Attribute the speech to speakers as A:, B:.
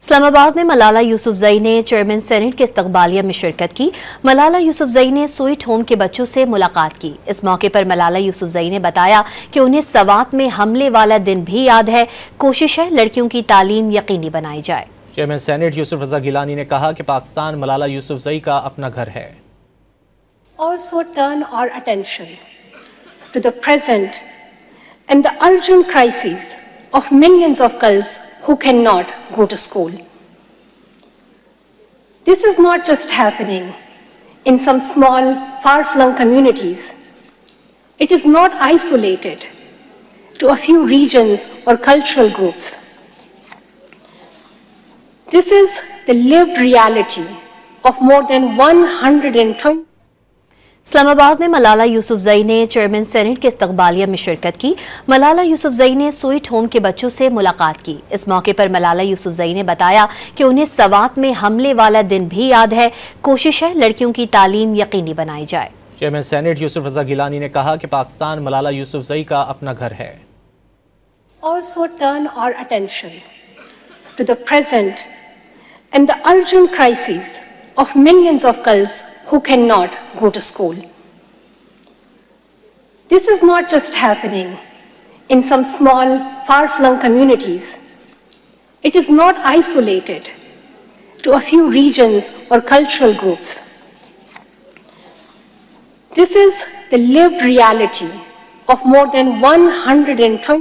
A: इस्लामाबाद में मलाला यूसुफजई ने chairman senate के इस्तकबालिया में शिरकत की। मलाला यूसुफजई ने स्वीट होम के बच्चों से मुलाकात की। इस मौके पर मलाला यूसुफजई ने बताया कि उन्हें सवात में हमले वाला दिन भी याद है। कोशिश है लड़कियों की तालीम यकीनी बनाई जाए।
B: चेयरमैन सेनेट यूसुफ रजा गिलानी ने कहा कि पाकिस्तान मलाला यूसुफजई का अपना घर है।
C: Also turn our attention to the present and the urgent crises of millions of girls who cannot go to school. This is not just happening in some small, far-flung communities. It is not isolated to a few regions or cultural groups. This is the lived reality of more than 120
A: Islamabad में मलाला यूसुफजई ने chairman senate के इस्तकबालिया में शिरकत की। मलाला यूसुफजई ने sweet home के बच्चों से मुलाकात की। इस मौके पर मलाला यूसुफजई ने बताया कि उन्हें सवात में हमले वाला दिन भी याद है। कोशिश है लड़कियों की तालीम यकीनी बनाई जाए।
B: चेयरमैन सेनेट यूसुफ रजा गिलानी ने कहा कि पाकिस्तान मलाला यूसुफजई का अपना घर है।
C: Also turn our attention to the present and the urgent crises of millions of girls who cannot go to school. This is not just happening in some small, far-flung communities. It is not isolated to a few regions or cultural groups. This is the lived reality of more than 120